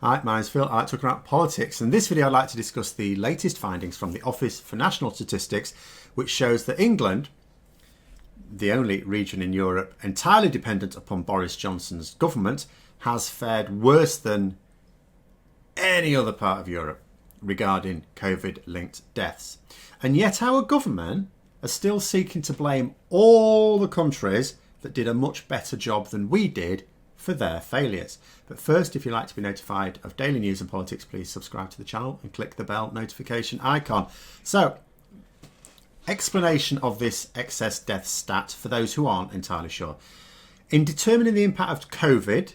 Hi, my name's Phil. I like talking about politics. In this video, I'd like to discuss the latest findings from the Office for National Statistics, which shows that England, the only region in Europe entirely dependent upon Boris Johnson's government, has fared worse than any other part of Europe regarding COVID-linked deaths. And yet our government are still seeking to blame all the countries that did a much better job than we did for their failures. But first, if you'd like to be notified of daily news and politics, please subscribe to the channel and click the bell notification icon. So, explanation of this excess death stat for those who aren't entirely sure. In determining the impact of COVID,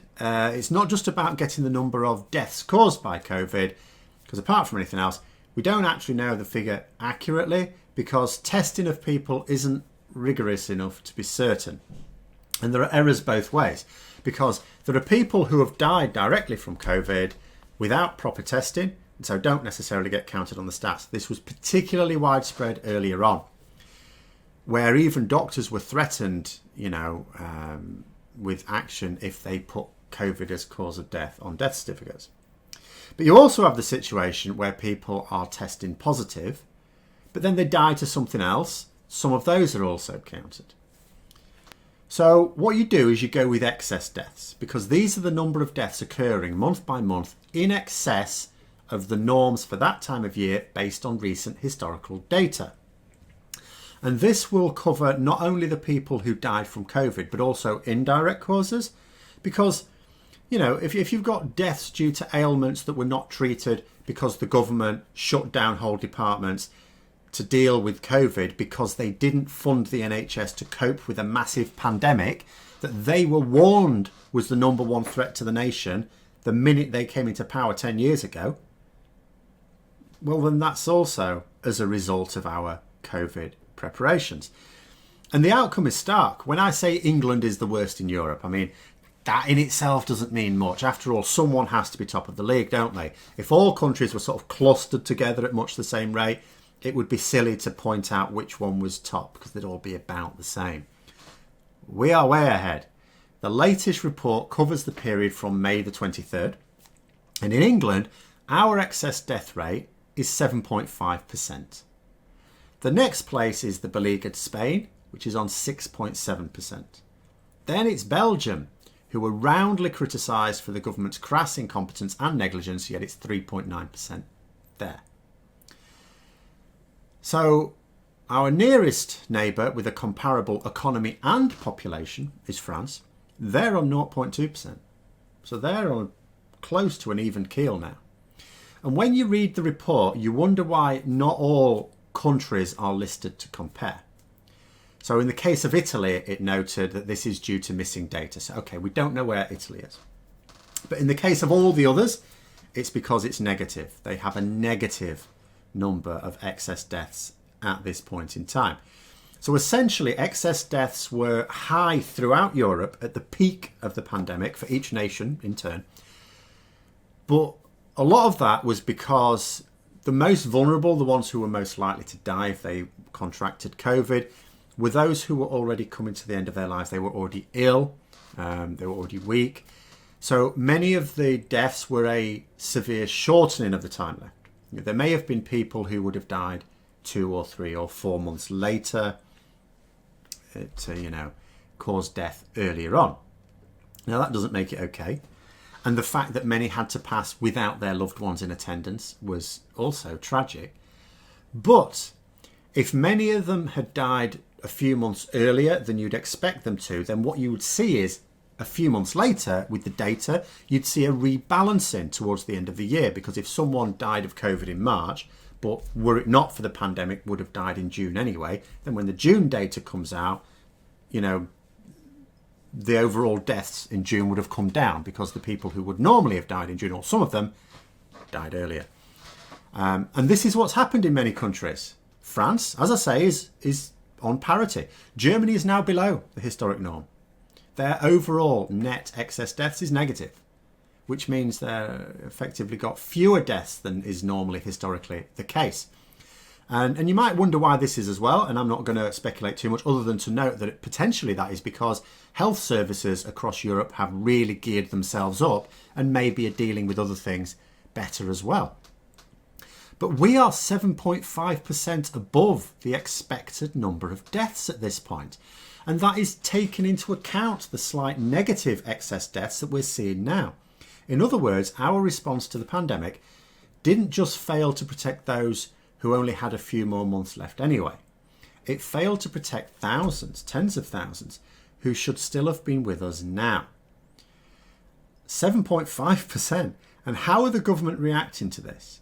it's not just about getting the number of deaths caused by COVID, because apart from anything else, we don't actually know the figure accurately because testing of people isn't rigorous enough to be certain. And there are errors both ways, because there are people who have died directly from COVID without proper testing, and so don't necessarily get counted on the stats. This was particularly widespread earlier on, where even doctors were threatened, with action if they put COVID as cause of death on death certificates. But you also have the situation where people are testing positive, but then they die to something else. Some of those are also counted. So what you do is you go with excess deaths, because these are the number of deaths occurring month by month in excess of the norms for that time of year based on recent historical data. And this will cover not only the people who died from COVID, but also indirect causes. Because, if you've got deaths due to ailments that were not treated because the government shut down whole departments to deal with COVID because they didn't fund the NHS to cope with a massive pandemic that they were warned was the number one threat to the nation the minute they came into power 10 years ago, well, then that's also as a result of our COVID preparations. And the outcome is stark. When I say England is the worst in Europe, I mean, that in itself doesn't mean much. After all, someone has to be top of the league, don't they? If all countries were sort of clustered together at much the same rate, it would be silly to point out which one was top because they'd all be about the same. We are way ahead. The latest report covers the period from May the 23rd. And in England, our excess death rate is 7.5%. The next place is the beleaguered Spain, which is on 6.7%. Then it's Belgium, who were roundly criticised for the government's crass incompetence and negligence, yet it's 3.9% there. So our nearest neighbour with a comparable economy and population is France. They're on 0.2%. So they're on close to an even keel now. And when you read the report, you wonder why not all countries are listed to compare. So in the case of Italy, it noted that this is due to missing data. So, okay, we don't know where Italy is. But in the case of all the others, it's because it's negative. They have a negative number of excess deaths at this point in time. So essentially, excess deaths were high throughout Europe at the peak of the pandemic for each nation in turn. But a lot of that was because the most vulnerable, the ones who were most likely to die if they contracted COVID, were those who were already coming to the end of their lives. They were already ill, they were already weak. So many of the deaths were a severe shortening of the time left. There may have been people who would have died 2 or 3 or 4 months later to, cause death earlier on. Now that doesn't make it okay. And the fact that many had to pass without their loved ones in attendance was also tragic. But if many of them had died a few months earlier than you'd expect them to, then what you would see is a few months later with the data, you'd see a rebalancing towards the end of the year, because if someone died of COVID in March, but were it not for the pandemic would have died in June anyway, then when the June data comes out, the overall deaths in June would have come down because the people who would normally have died in June, or some of them, died earlier. And this is what's happened in many countries. France, as I say, is on parity. Germany is now below the historic norm. Their overall net excess deaths is negative, which means they've effectively got fewer deaths than is normally historically the case. And you might wonder why this is as well, and I'm not going to speculate too much other than to note that potentially that is because health services across Europe have really geared themselves up and maybe are dealing with other things better as well. But we are 7.5% above the expected number of deaths at this point. And that is taking into account the slight negative excess deaths that we're seeing now. In other words, our response to the pandemic didn't just fail to protect those who only had a few more months left anyway. It failed to protect thousands, tens of thousands, who should still have been with us now. 7.5%. And how are the government reacting to this?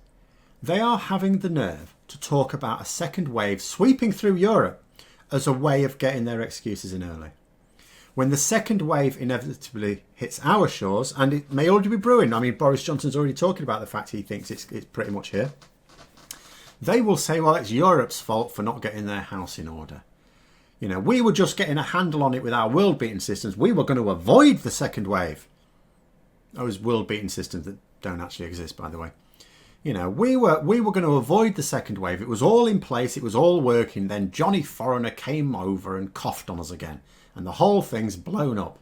They are having the nerve to talk about a second wave sweeping through Europe as a way of getting their excuses in early. When the second wave inevitably hits our shores, and it may already be brewing, I mean, Boris Johnson's already talking about the fact he thinks it's pretty much here, they will say, well, it's Europe's fault for not getting their house in order. You know, we were just getting a handle on it with our world-beating systems. We were going to avoid the second wave. Those world-beating systems that don't actually exist, by the way. You know, we were going to avoid the second wave. It was all in place. It was all working. Then Johnny Foreigner came over and coughed on us again. And the whole thing's blown up.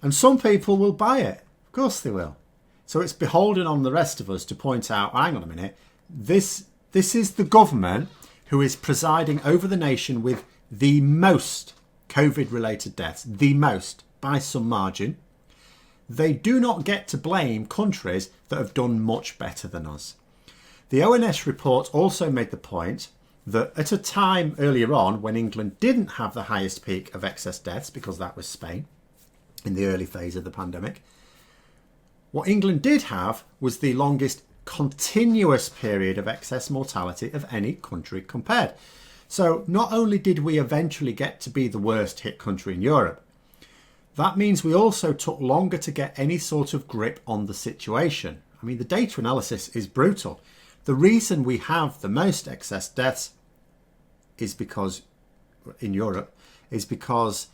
And some people will buy it. Of course they will. So it's beholden on the rest of us to point out, hang on a minute, this is the government who is presiding over the nation with the most COVID-related deaths. The most, by some margin. They do not get to blame countries that have done much better than us. The ONS report also made the point that at a time earlier on when England didn't have the highest peak of excess deaths, because that was Spain in the early phase of the pandemic, what England did have was the longest continuous period of excess mortality of any country compared. So not only did we eventually get to be the worst hit country in Europe, that means we also took longer to get any sort of grip on the situation. I mean, the data analysis is brutal. The reason we have the most excess deaths is because, in Europe, is because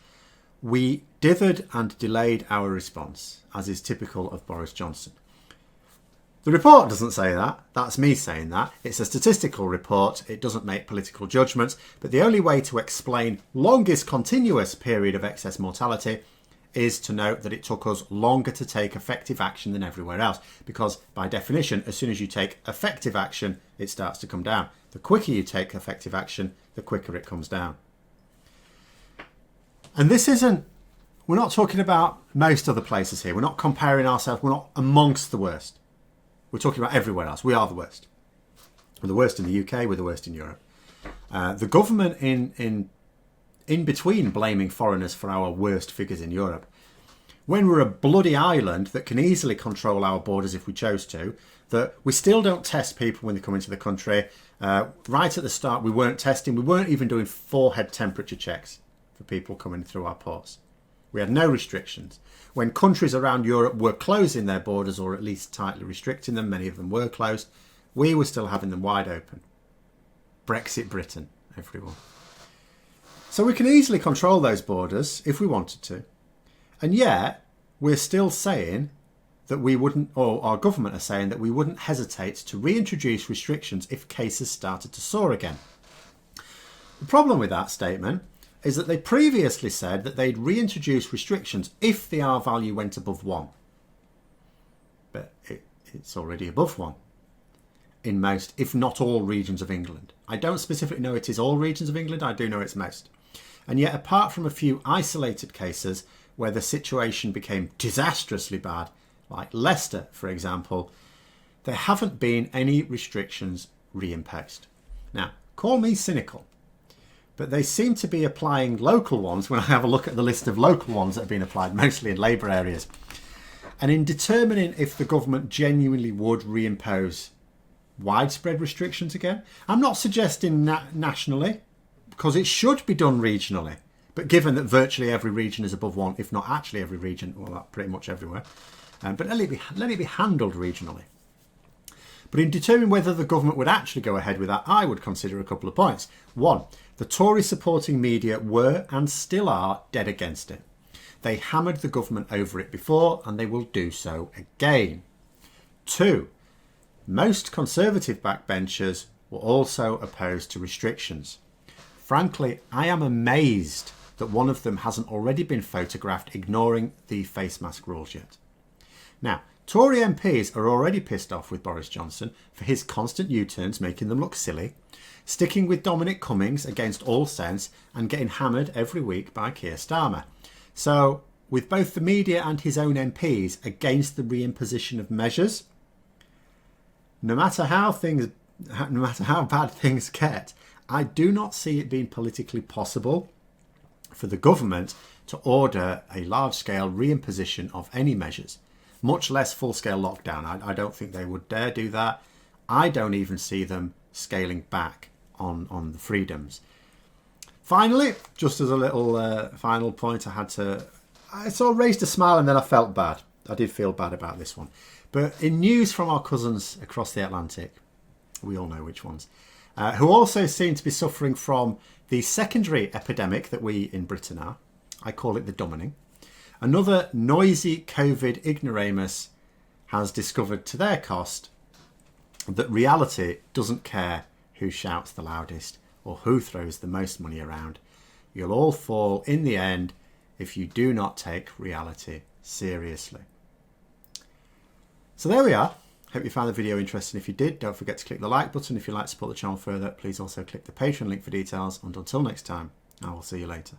we dithered and delayed our response, as is typical of Boris Johnson. The report doesn't say that. That's me saying that. It's a statistical report. It doesn't make political judgments. But the only way to explain longest continuous period of excess mortality is to note that it took us longer to take effective action than everywhere else. Because by definition, as soon as you take effective action, it starts to come down. The quicker you take effective action, the quicker it comes down. And this isn't, we're not talking about most other places here. We're not comparing ourselves. We're not amongst the worst. We're talking about everywhere else. We are the worst. We're the worst in the UK. We're the worst in Europe. The government in between blaming foreigners for our worst figures in Europe, when we're a bloody island that can easily control our borders if we chose to, that we still don't test people when they come into the country. Right at the start, we weren't testing. We weren't even doing forehead temperature checks for people coming through our ports. We had no restrictions. When countries around Europe were closing their borders, or at least tightly restricting them, many of them were closed, we were still having them wide open. Brexit Britain, everyone. So we can easily control those borders if we wanted to. And yet, we're still saying that we wouldn't, or our government are saying that we wouldn't hesitate to reintroduce restrictions if cases started to soar again. The problem with that statement is that they previously said that they'd reintroduce restrictions if the R value went above 1. But it's already above 1 in most, if not all, regions of England. I don't specifically know it is all regions of England. I do know it's most. And yet, apart from a few isolated cases where the situation became disastrously bad, like Leicester, for example, there haven't been any restrictions reimposed. Now, call me cynical, but they seem to be applying local ones when I have a look at the list of local ones that have been applied, mostly in Labour areas. And in determining if the government genuinely would reimpose widespread restrictions again, I'm not suggesting nationally, because it should be done regionally. But given that virtually every region is above 1, if not actually every region, well, pretty much everywhere, but let it be handled regionally. But in determining whether the government would actually go ahead with that, I would consider a couple of points. 1, the Tory supporting media were and still are dead against it. They hammered the government over it before, and they will do so again. 2, most Conservative backbenchers were also opposed to restrictions. Frankly, I am amazed that one of them hasn't already been photographed ignoring the face mask rules yet. Now, Tory MPs are already pissed off with Boris Johnson for his constant U-turns making them look silly, sticking with Dominic Cummings against all sense and getting hammered every week by Keir Starmer. So, with both the media and his own MPs against the reimposition of measures, no matter how bad things get, I do not see it being politically possible for the government to order a large-scale reimposition of any measures, much less full-scale lockdown. I don't think they would dare do that. I don't even see them scaling back on the freedoms. Finally, just as a little final point, I sort of raised a smile and then I felt bad. I did feel bad about this one. But in news from our cousins across the Atlantic, we all know which ones, who also seem to be suffering from the secondary epidemic that we in Britain are. I call it the dumbing. Another noisy COVID ignoramus has discovered to their cost that reality doesn't care who shouts the loudest or who throws the most money around. You'll all fall in the end if you do not take reality seriously. So there we are. Hope you found the video interesting. If you did, don't forget to click the like button. If you'd like to support the channel further, please also click the Patreon link for details. And until next time, I will see you later.